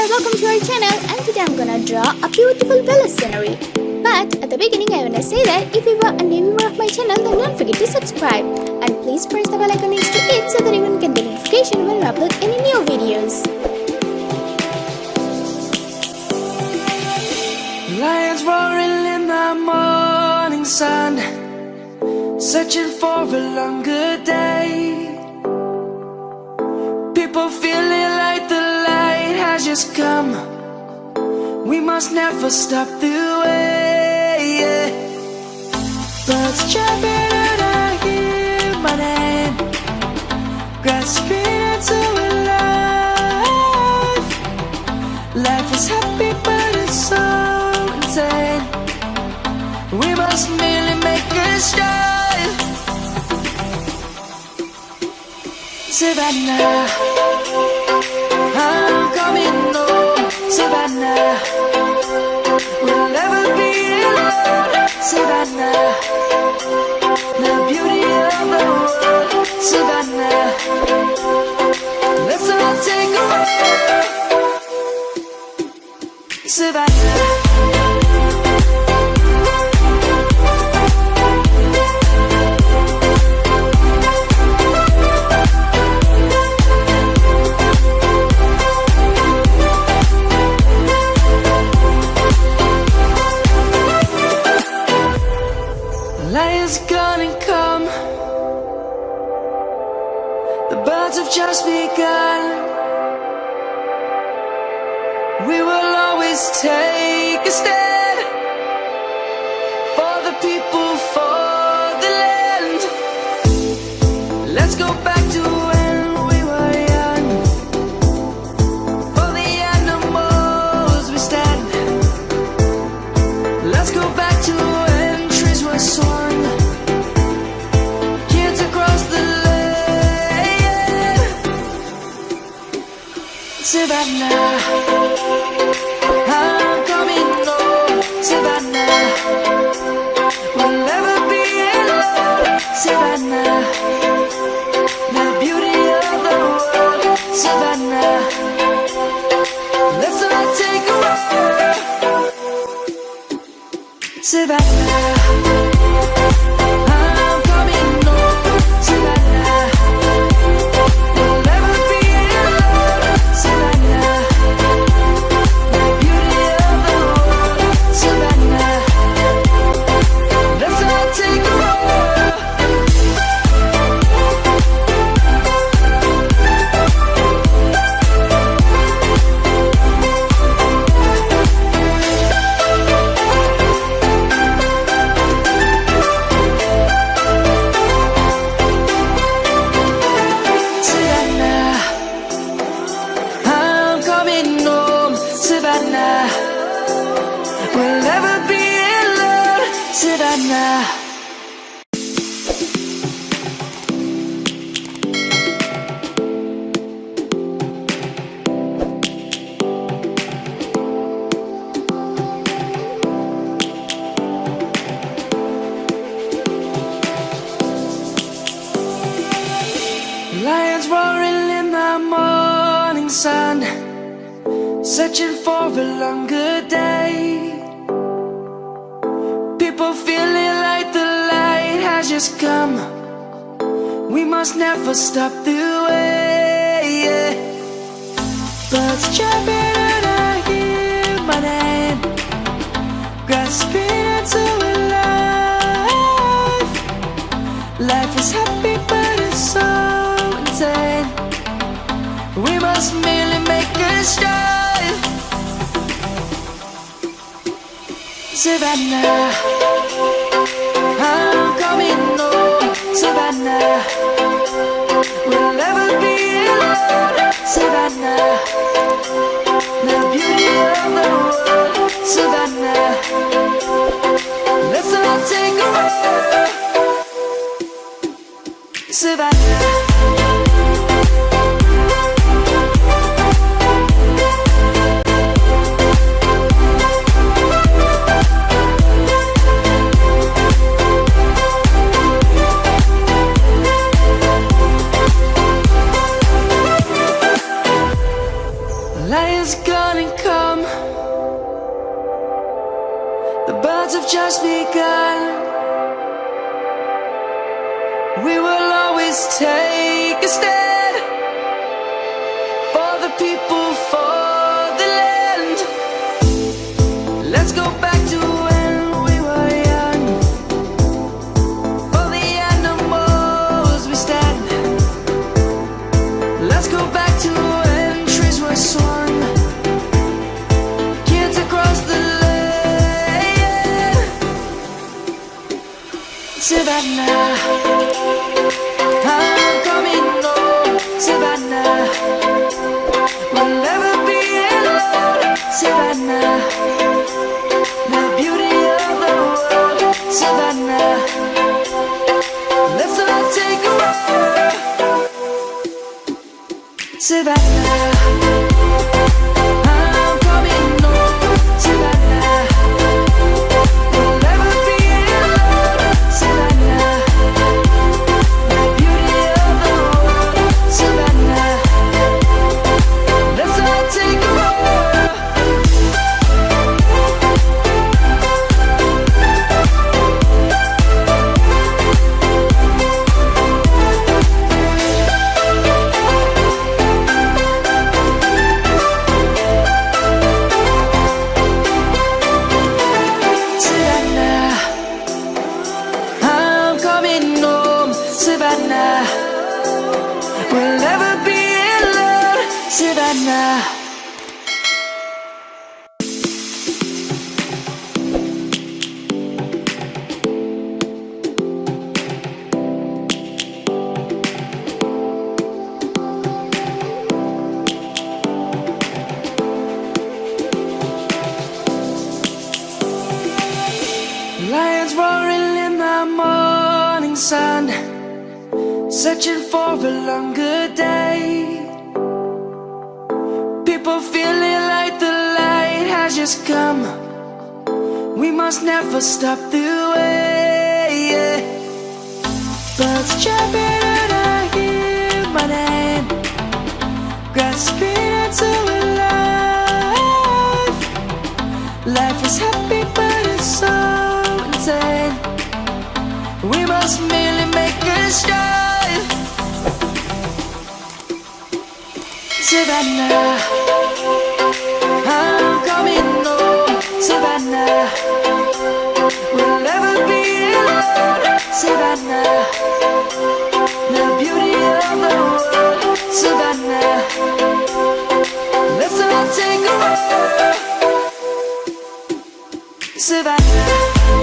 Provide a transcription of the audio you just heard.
welcome to our channel, and today I'm gonna draw a beautiful village scenery. But at the beginning I wanna say that if you are a new member of my channel, then don't forget to subscribe and please press the bell icon next to it so that you can get the notification when I upload any new videos. Lions roaring in the morning sun, searching for a longer day. People feeling like the light has just come. We must never stop the way, yeah. Birds chirping and I hear my name, grasping into a life. Life is happy but it's so insane. We must merely make a start. Savannah, I'm coming home. Savannah, we'll never be alone. Savannah, the beauty of the world. Savannah, let's all take a walk. Savannah. Lion's gonna come. The birds have just begun. We will always take a stand for the people, for the land. Let's go back to when we were young. For the animals we stand. Let's go back to when trees were swung. Kids across the land. Savannah, I'm coming home. Savannah, we'll never be alone. Savannah, the beauty of the world. Savannah, let's all take a walk. Savannah, I'm coming home. Savannah, we'll never be alone. Savannah, the beauty of the world. Savannah, let's all take a walk. Savannah, I'm coming home. Savannah, we'll never be alone. Savannah. Lions roaring in the morning sun, searching for a longer day. People feeling like the light has just come. We must never stop the way, yeah. Birds chirping and I hear my name, grasping into a life. Life is happy but it's so insane. We must merely make a start. Savannah, I'm coming home. Savannah, we'll never be alone. Savannah, the beauty of the world. Savannah, let's all take a walk. Savannah. lion's gonna come. The birds have just begun. We will always take a stand for the people, for the land. Let's go back to when we were young. For the animals we stand. Let's go back to when trees were swung. Kids across the land. Savannah, I'm coming home. Savannah, we'll never be alone. Savannah, the beauty of the world. Savannah, let's all take a walk. Savannah, I'm coming home. Savannah, we'll never be alone. Savannah, the beauty of the world. Savannah, let's all take a walk. Savannah, I'm coming home. Savannah, we'll never be alone. Savannah. Lions roaring in the morning sun, searching for a longer day. People feeling like the light has just come. We must never stop the way. Birds chirping and I hear my name, grasping into a life. Life is happy but it's so insane. We must merely make a start. Savannah, I'm coming home. Savannah, we'll never be alone. Savannah, the beauty of the world. Savannah, let's all take a walk. Savannah.